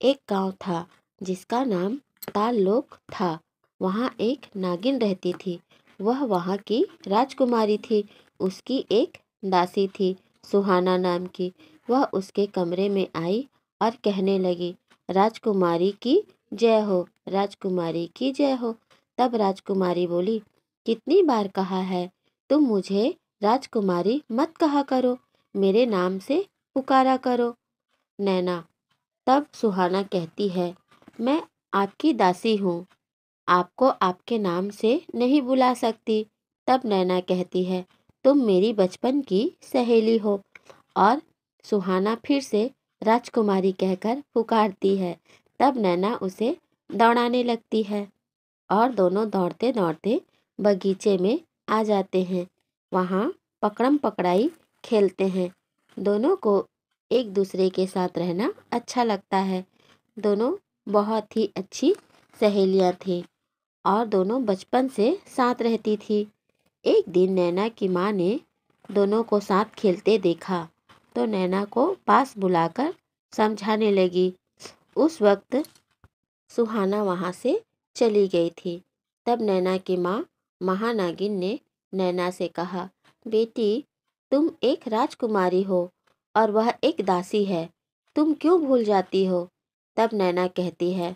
एक गांव था जिसका नाम ताल्लोक था। वहाँ एक नागिन रहती थी। वह वहाँ की राजकुमारी थी। उसकी एक दासी थी, सुहाना नाम की। वह उसके कमरे में आई और कहने लगी, राजकुमारी की जय हो, राजकुमारी की जय हो। तब राजकुमारी बोली, कितनी बार कहा है, तुम मुझे राजकुमारी मत कहा करो, मेरे नाम से पुकारा करो। नैना। तब सुहाना कहती है, मैं आपकी दासी हूँ, आपको आपके नाम से नहीं बुला सकती। तब नैना कहती है, तुम मेरी बचपन की सहेली हो। और सुहाना फिर से राजकुमारी कहकर पुकारती है। तब नैना उसे दौड़ाने लगती है और दोनों दौड़ते दौड़ते बगीचे में आ जाते हैं। वहाँ पकड़म पकड़ाई खेलते हैं। दोनों को एक दूसरे के साथ रहना अच्छा लगता है। दोनों बहुत ही अच्छी सहेलियाँ थीं और दोनों बचपन से साथ रहती थी। एक दिन नैना की माँ ने दोनों को साथ खेलते देखा तो नैना को पास बुलाकर समझाने लगी। उस वक्त सुहाना वहाँ से चली गई थी। तब नैना की माँ महानागिन ने नैना से कहा, बेटी, तुम एक राजकुमारी हो और वह एक दासी है, तुम क्यों भूल जाती हो? तब नैना कहती है,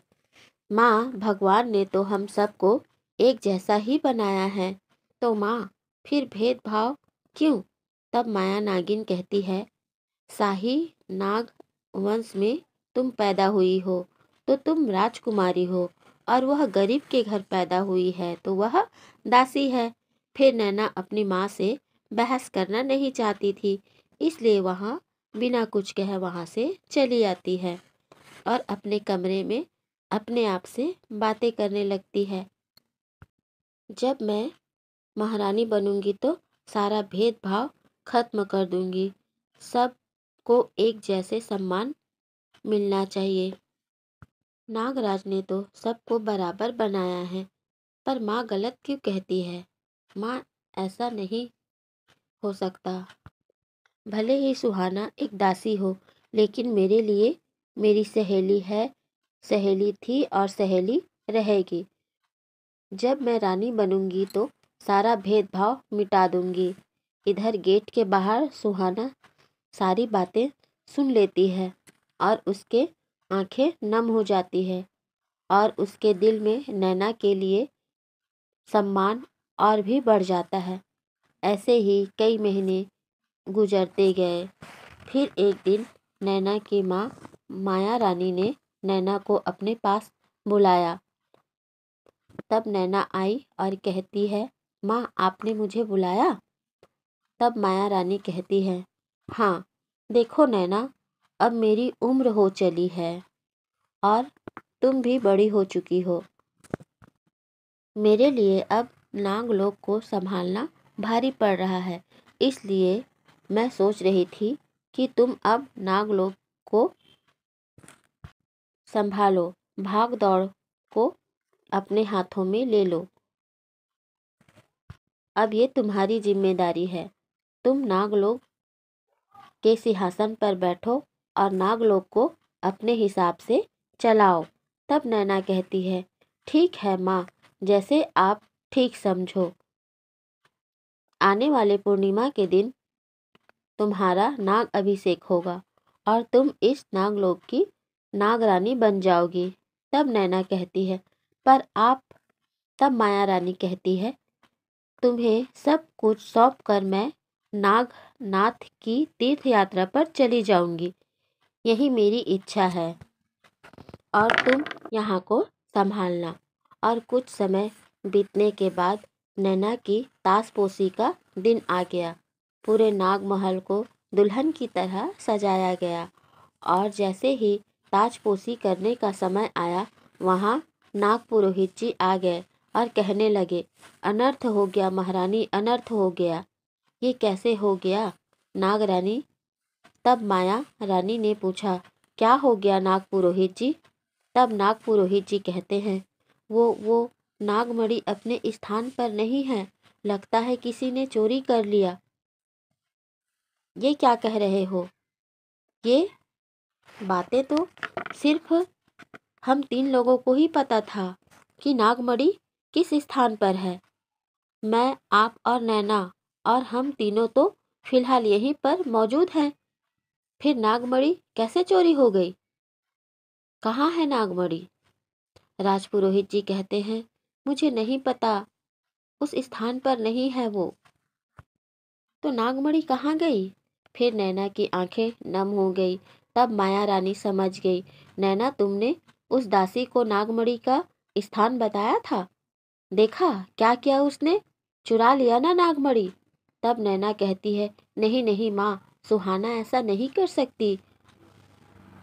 माँ, भगवान ने तो हम सबको एक जैसा ही बनाया है, तो माँ फिर भेदभाव क्यों? तब माया नागिन कहती है, शाही नाग वंश में तुम पैदा हुई हो तो तुम राजकुमारी हो, और वह गरीब के घर पैदा हुई है तो वह दासी है। फिर नैना अपनी माँ से बहस करना नहीं चाहती थी, इसलिए वहाँ बिना कुछ कहे वहाँ से चली आती है और अपने कमरे में अपने आप से बातें करने लगती है। जब मैं महारानी बनूंगी तो सारा भेदभाव खत्म कर दूंगी, सबको एक जैसे सम्मान मिलना चाहिए। नागराज ने तो सबको बराबर बनाया है, पर माँ गलत क्यों कहती है? माँ, ऐसा नहीं हो सकता। भले ही सुहाना एक दासी हो, लेकिन मेरे लिए मेरी सहेली है, सहेली थी और सहेली रहेगी। जब मैं रानी बनूंगी तो सारा भेदभाव मिटा दूंगी। इधर गेट के बाहर सुहाना सारी बातें सुन लेती है और उसके आंखें नम हो जाती है और उसके दिल में नैना के लिए सम्मान और भी बढ़ जाता है। ऐसे ही कई महीने गुजरते गए। फिर एक दिन नैना की माँ माया रानी ने नैना को अपने पास बुलाया। तब नैना आई और कहती है, माँ, आपने मुझे बुलाया? तब माया रानी कहती है, हाँ, देखो नैना, अब मेरी उम्र हो चली है और तुम भी बड़ी हो चुकी हो। मेरे लिए अब नागलोक को संभालना भारी पड़ रहा है, इसलिए मैं सोच रही थी कि तुम अब नागलोक को संभालो, भाग दौड़ को अपने हाथों में ले लो। अब ये तुम्हारी जिम्मेदारी है। तुम नागलोक के सिंहासन पर बैठो और नागलोक को अपने हिसाब से चलाओ। तब नैना कहती है, ठीक है माँ, जैसे आप ठीक समझो। आने वाले पूर्णिमा के दिन तुम्हारा नाग अभिषेक होगा और तुम इस नागलोक की नागरानी बन जाओगी। तब नैना कहती है, पर आप। तब माया रानी कहती है, तुम्हें सब कुछ सौंप कर मैं नागनाथ की तीर्थ यात्रा पर चली जाऊंगी, यही मेरी इच्छा है और तुम यहाँ को संभालना। और कुछ समय बीतने के बाद नैना की ताजपोशी का दिन आ गया। पूरे नागमहल को दुल्हन की तरह सजाया गया और जैसे ही ताजपोशी करने का समय आया, वहाँ नाग पुरोहित जी आ गए और कहने लगे, अनर्थ हो गया महारानी, अनर्थ हो गया। ये कैसे हो गया नागरानी? तब माया रानी ने पूछा, क्या हो गया नाग पुरोहित जी? तब नाग पुरोहित जी कहते हैं, वो नागमणि अपने स्थान पर नहीं है, लगता है किसी ने चोरी कर लिया। ये क्या कह रहे हो? ये बातें तो सिर्फ हम 3 लोगों को ही पता था कि नागमणि किस स्थान पर है। मैं, आप और नैना और हम तीनों तो फिलहाल यहीं पर मौजूद हैं। फिर नागमणि कैसे चोरी हो गई? कहाँ है नागमणि? राजपुरोहित जी कहते हैं, मुझे नहीं पता, उस स्थान पर नहीं है वो। तो नागमणि कहाँ गई? फिर नैना की आंखें नम हो गई। तब माया रानी समझ गई। नैना, तुमने उस दासी को नागमणि का स्थान बताया था? देखा क्या किया उसने? चुरा लिया ना नागमणि। तब नैना कहती है, नहीं नहीं माँ, सुहाना ऐसा नहीं कर सकती,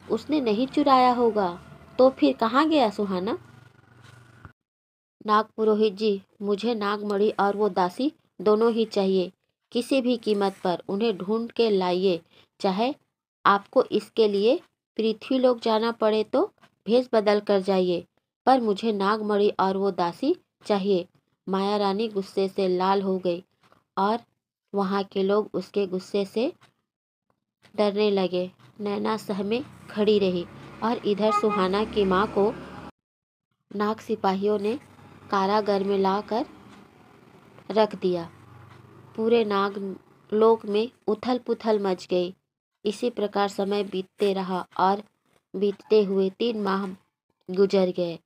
उसने नहीं चुराया होगा। तो फिर कहाँ गया सुहाना? नाग पुरोहित जी, मुझे नागमणि और वो दासी दोनों ही चाहिए। किसी भी कीमत पर उन्हें ढूंढ के लाइए। चाहे आपको इसके लिए पृथ्वीलोक जाना पड़े तो भेष बदल कर जाइए, पर मुझे नागमणि और वो दासी चाहिए। माया रानी गुस्से से लाल हो गई और वहाँ के लोग उसके गुस्से से डरने लगे। नैना सहमे खड़ी रही और इधर सुहाना की माँ को नाग सिपाहियों ने कारागार में लाकर रख दिया। पूरे नाग लोक में उथल पुथल मच गई। इसी प्रकार समय बीतते रहा और बीतते हुए 3 माह गुजर गए।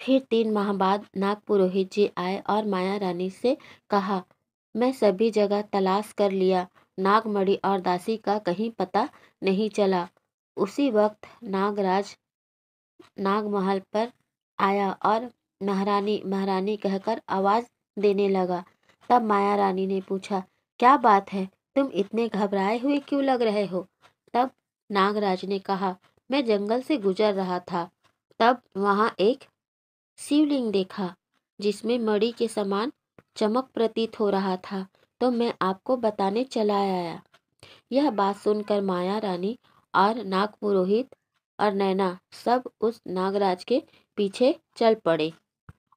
फिर 3 माह बाद नाग पुरोहित जी आए और माया रानी से कहा, मैं सभी जगह तलाश कर लिया, नागमणि और दासी का कहीं पता नहीं चला। उसी वक्त नागराज नागमहल पर आया और महारानी महारानी कहकर आवाज देने लगा। तब माया रानी ने पूछा, क्या बात है, तुम इतने घबराए हुए क्यों लग रहे हो? तब नागराज ने कहा, मैं जंगल से गुजर रहा था, तब वहां एक शिवलिंग देखा जिसमें मणि के समान चमक प्रतीत हो रहा था, तो मैं आपको बताने चला आया। यह बात सुनकर माया रानी और नाग पुरोहित और नैना सब उस नागराज के पीछे चल पड़े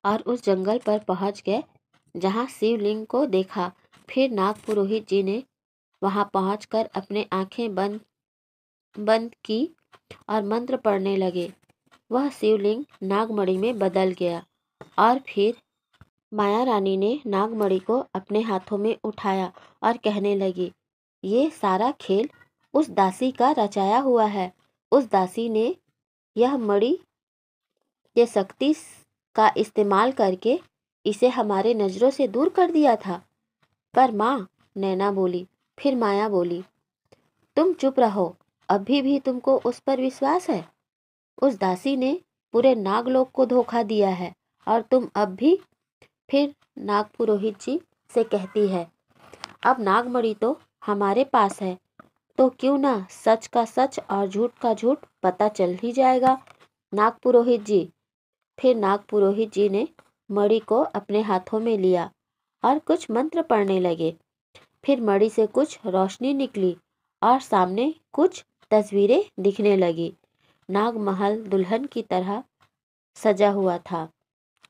और उस जंगल पर पहुंच गए जहां शिवलिंग को देखा। फिर नाग पुरोहित जी ने वहां पहुंचकर अपने आंखें बंद बंद की और मंत्र पढ़ने लगे। वह शिवलिंग नागमणि में बदल गया और फिर माया रानी ने नागमणि को अपने हाथों में उठाया और कहने लगी, ये सारा खेल उस दासी का रचाया हुआ है। उस दासी ने यह मणि के शक्ति का इस्तेमाल करके इसे हमारे नजरों से दूर कर दिया था। पर माँ, नैना बोली। फिर माया बोली, तुम चुप रहो, अभी भी तुमको उस पर विश्वास है? उस दासी ने पूरे नागलोक को धोखा दिया है और तुम अब भी? फिर नाग पुरोहित जी से कहती है, अब नागमणि तो हमारे पास है, तो क्यों ना सच का सच और झूठ का झूठ पता चल ही जाएगा। नाग पुरोहित जी। फिर नाग पुरोहित जी ने मणि को अपने हाथों में लिया और कुछ मंत्र पढ़ने लगे। फिर मणि से कुछ रोशनी निकली और सामने कुछ तस्वीरें दिखने लगी। नागमहल दुल्हन की तरह सजा हुआ था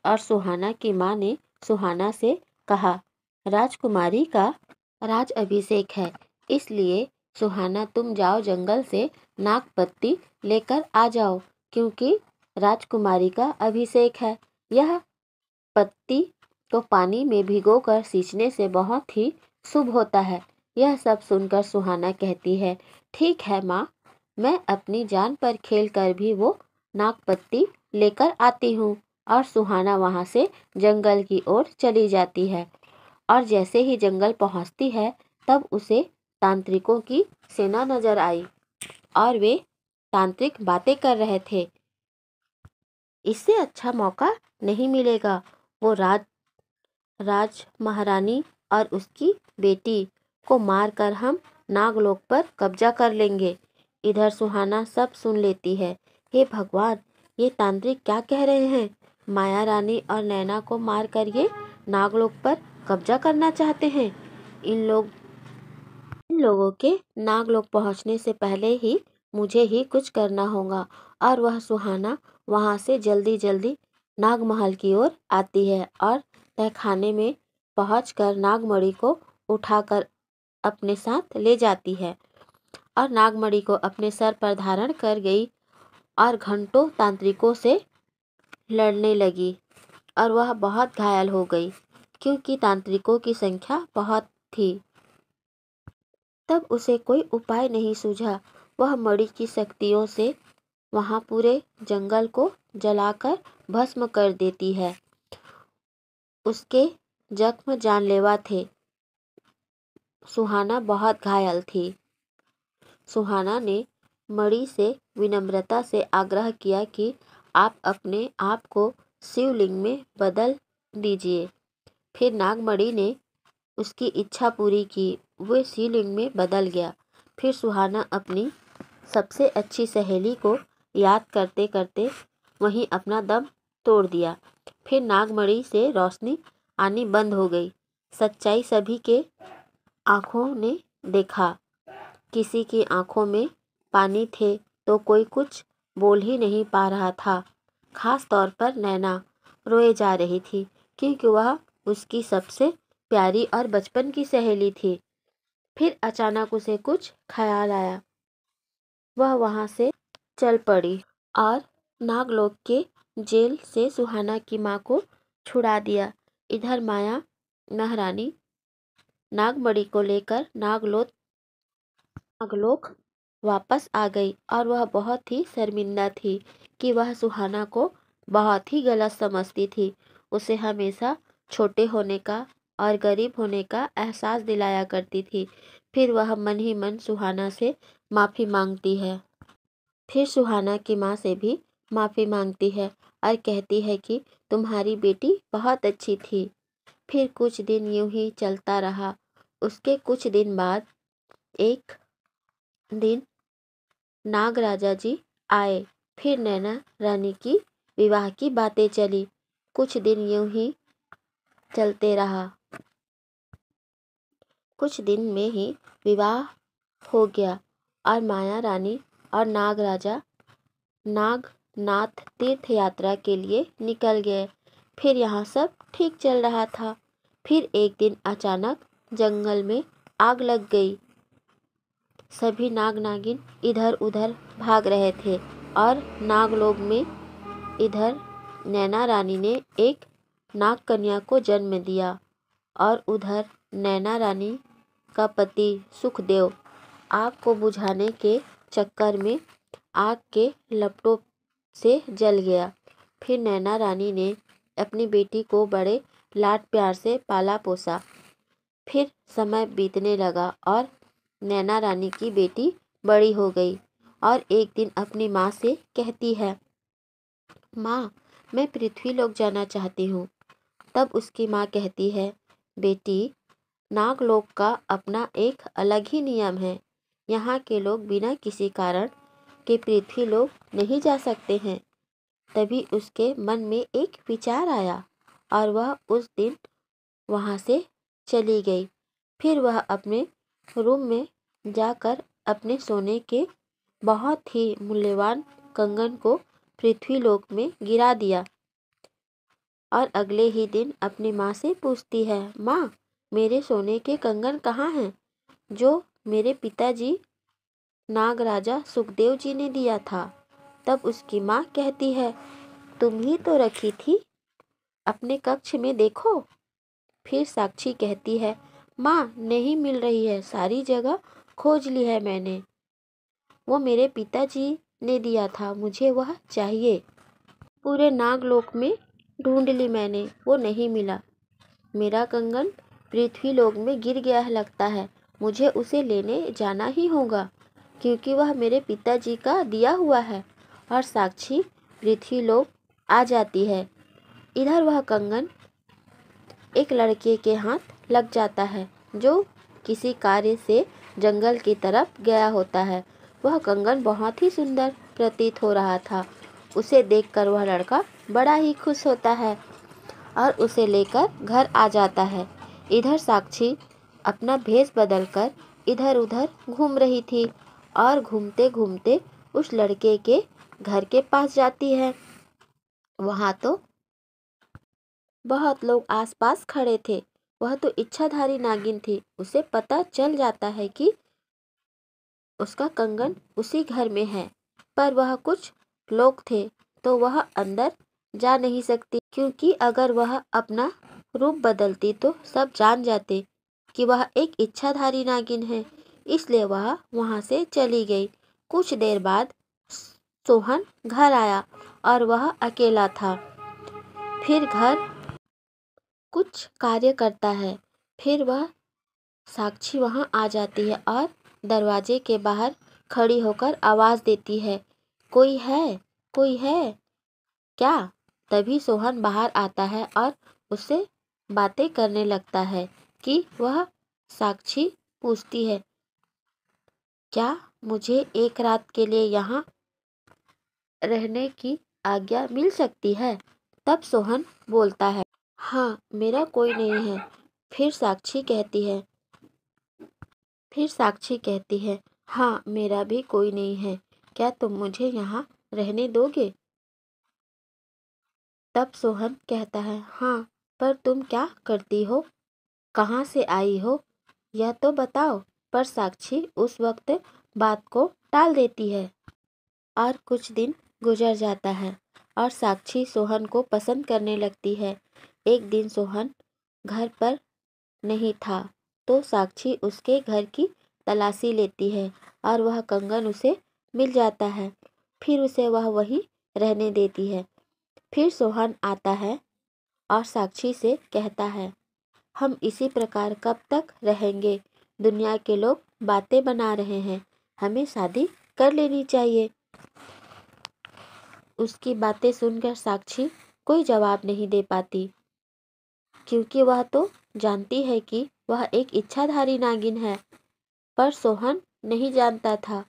और सुहाना की माँ ने सुहाना से कहा, राजकुमारी का राज अभिषेक है, इसलिए सुहाना तुम जाओ जंगल से नागपत्ती लेकर आ जाओ, क्योंकि राजकुमारी का अभिषेक है। यह पत्ती को पानी में भिगोकर सींचने से बहुत ही शुभ होता है। यह सब सुनकर सुहाना कहती है, ठीक है माँ, मैं अपनी जान पर खेल कर भी वो नागपत्ती लेकर आती हूँ। और सुहाना वहाँ से जंगल की ओर चली जाती है और जैसे ही जंगल पहुँचती है तब उसे तांत्रिकों की सेना नजर आई और वे तांत्रिक बातें कर रहे थे। इससे अच्छा मौका नहीं मिलेगा। वो राज महारानी और उसकी बेटी को मारकर हम नागलोक पर कब्जा कर लेंगे। इधर सुहाना सब सुन लेती है। हे भगवान, ये तांत्रिक क्या कह रहे हैं? माया रानी और नैना को मारकर ये नागलोक पर कब्जा करना चाहते हैं। इन लोगों के नागलोक पहुंचने से पहले ही मुझे ही कुछ करना होगा। और वह सुहाना वहां से जल्दी जल्दी नागमहल की ओर आती है और तहखाने में पहुंचकर नागमणि को उठाकर अपने साथ ले जाती है और नागमणि को अपने सर पर धारण कर गई और घंटों तांत्रिकों से लड़ने लगी और वह बहुत घायल हो गई क्योंकि तांत्रिकों की संख्या बहुत थी। तब उसे कोई उपाय नहीं सूझा। वह मणि की शक्तियों से वहाँ पूरे जंगल को जलाकर भस्म कर देती है। उसके जख्म जानलेवा थे। सुहाना बहुत घायल थी। सुहाना ने मणि से विनम्रता से आग्रह किया कि आप अपने आप को शिवलिंग में बदल दीजिए। फिर नागमणि ने उसकी इच्छा पूरी की। वह शिवलिंग में बदल गया। फिर सुहाना अपनी सबसे अच्छी सहेली को याद करते करते वहीं अपना दम तोड़ दिया। फिर नागमणि से रोशनी आनी बंद हो गई। सच्चाई सभी के आँखों ने देखा। किसी की आँखों में पानी थे तो कोई कुछ बोल ही नहीं पा रहा था। खास तौर पर नैना रोए जा रही थी क्योंकि वह उसकी सबसे प्यारी और बचपन की सहेली थी। फिर अचानक उसे कुछ ख्याल आया। वह वहाँ से चल पड़ी और नागलोक के जेल से सुहाना की माँ को छुड़ा दिया। इधर माया महारानी नागमणि को लेकर नागलोक वापस आ गई और वह बहुत ही शर्मिंदा थी कि वह सुहाना को बहुत ही गलत समझती थी। उसे हमेशा छोटे होने का और गरीब होने का एहसास दिलाया करती थी। फिर वह मन ही मन सुहाना से माफ़ी मांगती है। फिर सुहाना की माँ से भी माफ़ी मांगती है और कहती है कि तुम्हारी बेटी बहुत अच्छी थी। फिर कुछ दिन यूं ही चलता रहा। उसके कुछ दिन बाद एक दिन नागराजा जी आए। फिर नैना रानी की विवाह की बातें चली। कुछ दिन यूं ही चलते रहा। कुछ दिन में ही विवाह हो गया और माया रानी और नागराजा नागनाथ तीर्थ यात्रा के लिए निकल गए। फिर यहाँ सब ठीक चल रहा था। फिर एक दिन अचानक जंगल में आग लग गई। सभी नाग नागिन इधर उधर भाग रहे थे और नागलोक में इधर नैना रानी ने एक नाग कन्या को जन्म दिया और उधर नैना रानी का पति सुखदेव आग को बुझाने के चक्कर में आग के लपटों से जल गया। फिर नैना रानी ने अपनी बेटी को बड़े लाड प्यार से पाला पोसा। फिर समय बीतने लगा और नैना रानी की बेटी बड़ी हो गई और एक दिन अपनी माँ से कहती है, माँ मैं पृथ्वीलोक जाना चाहती हूँ। तब उसकी माँ कहती है, बेटी नागलोक का अपना एक अलग ही नियम है। यहाँ के लोग बिना किसी कारण के पृथ्वीलोक नहीं जा सकते हैं। तभी उसके मन में एक विचार आया और वह उस दिन वहाँ से चली गई। फिर वह अपने रूम में जाकर अपने सोने के बहुत ही मूल्यवान कंगन को पृथ्वीलोक में गिरा दिया और अगले ही दिन अपनी माँ से पूछती है, माँ मेरे सोने के कंगन कहाँ हैं जो मेरे पिताजी नागराजा सुखदेव जी ने दिया था। तब उसकी माँ कहती है, तुम ही तो रखी थी, अपने कक्ष में देखो। फिर साक्षी कहती है, माँ नहीं मिल रही है, सारी जगह खोज ली है मैंने। वो मेरे पिताजी ने दिया था, मुझे वह चाहिए। पूरे नागलोक में ढूंढ ली मैंने, वो नहीं मिला। मेरा कंगन पृथ्वीलोक में गिर गया है लगता है। मुझे उसे लेने जाना ही होगा क्योंकि वह मेरे पिताजी का दिया हुआ है। और साक्षी पृथ्वीलोक आ जाती है। इधर वह कंगन एक लड़के के हाथ लग जाता है जो किसी कार्य से जंगल की तरफ गया होता है। वह कंगन बहुत ही सुंदर प्रतीत हो रहा था। उसे देखकर वह लड़का बड़ा ही खुश होता है और उसे लेकर घर आ जाता है। इधर साक्षी अपना भेष बदलकर इधर उधर घूम रही थी और घूमते घूमते उस लड़के के घर के पास जाती है। वहाँ तो बहुत लोग आसपास खड़े थे। वह तो इच्छाधारी नागिन थी। उसे पता चल जाता है कि उसका कंगन उसी घर में है, पर वह कुछ लोग थे तो वह अंदर जा नहीं सकती, क्योंकि अगर वह अपना रूप बदलती तो सब जान जाते कि वह एक इच्छाधारी नागिन है। इसलिए वह वहाँ से चली गई। कुछ देर बाद सोहन घर आया और वह अकेला था। फिर घर कुछ कार्य करता है। फिर वह साक्षी वहाँ आ जाती है और दरवाजे के बाहर खड़ी होकर आवाज़ देती है, कोई है, कोई है क्या? तभी सोहन बाहर आता है और उससे बातें करने लगता है कि वह साक्षी पूछती है, क्या मुझे एक रात के लिए यहाँ रहने की आज्ञा मिल सकती है? तब सोहन बोलता है, हाँ, मेरा कोई नहीं है। फिर साक्षी कहती है, हाँ, मेरा भी कोई नहीं है। क्या तुम मुझे यहाँ रहने दोगे? तब सोहन कहता है, हाँ, पर तुम क्या करती हो? कहाँ से आई हो? यह तो बताओ। पर साक्षी उस वक्त बात को टाल देती है। और कुछ दिन गुजर जाता है और साक्षी सोहन को पसंद करने लगती है। एक दिन सोहन घर पर नहीं था तो साक्षी उसके घर की तलाशी लेती है और वह कंगन उसे मिल जाता है। फिर उसे वह वहीं रहने देती है। फिर सोहन आता है और साक्षी से कहता है, हम इसी प्रकार कब तक रहेंगे? दुनिया के लोग बातें बना रहे हैं, हमें शादी कर लेनी चाहिए। उसकी बातें सुनकर साक्षी कोई जवाब नहीं दे पाती, क्योंकि वह तो जानती है कि वह एक इच्छाधारी नागिन है। पर सोहन नहीं जानता था।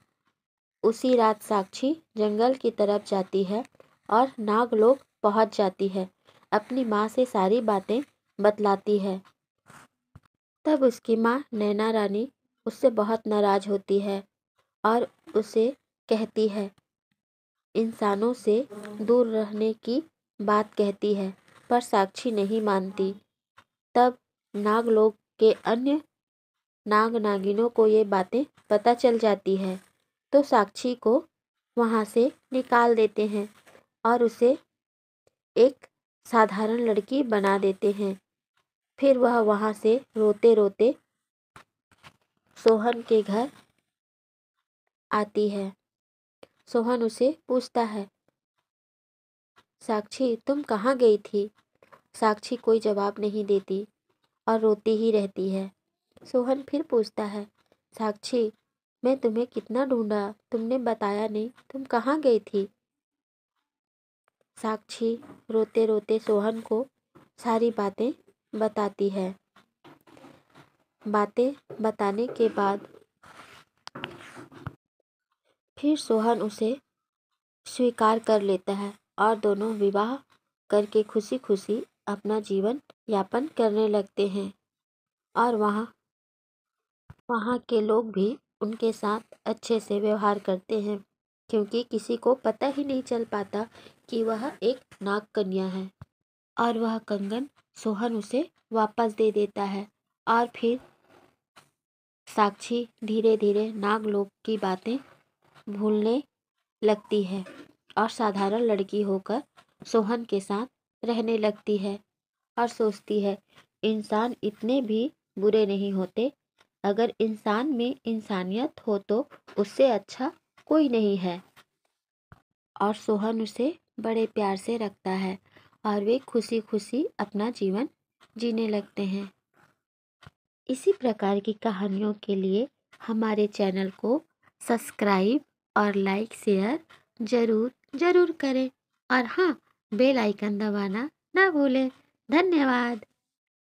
उसी रात साक्षी जंगल की तरफ जाती है और नागलोक पहुंच जाती है। अपनी माँ से सारी बातें बतलाती है। तब उसकी माँ नैना रानी उससे बहुत नाराज होती है और उसे कहती है, इंसानों से दूर रहने की बात कहती है, पर साक्षी नहीं मानती। तब नागलोक के अन्य नाग नागिनों को ये बातें पता चल जाती है तो साक्षी को वहाँ से निकाल देते हैं और उसे एक साधारण लड़की बना देते हैं। फिर वह वहाँ से रोते रोते सोहन के घर आती है। सोहन उसे पूछता है, साक्षी तुम कहाँ गई थी? साक्षी कोई जवाब नहीं देती और रोती ही रहती है। सोहन फिर पूछता है, साक्षी मैं तुम्हें कितना ढूंढा, तुमने बताया नहीं, तुम कहाँ गई थी? साक्षी रोते रोते सोहन को सारी बातें बताती है। बातें बताने के बाद फिर सोहन उसे स्वीकार कर लेता है और दोनों विवाह करके खुशी खुशी अपना जीवन यापन करने लगते हैं। और वहाँ के लोग भी उनके साथ अच्छे से व्यवहार करते हैं, क्योंकि किसी को पता ही नहीं चल पाता कि वह एक नाग कन्या है। और वह कंगन सोहन उसे वापस दे देता है और फिर साक्षी धीरे धीरे नागलोक की बातें भूलने लगती है और साधारण लड़की होकर सोहन के साथ रहने लगती है और सोचती है, इंसान इतने भी बुरे नहीं होते। अगर इंसान में इंसानियत हो तो उससे अच्छा कोई नहीं है। और सोहन उसे बड़े प्यार से रखता है और वे खुशी खुशी अपना जीवन जीने लगते हैं। इसी प्रकार की कहानियों के लिए हमारे चैनल को सब्सक्राइब और लाइक शेयर ज़रूर ज़रूर करें। और हाँ, बेल आइकन दबाना ना भूलें। धन्यवाद।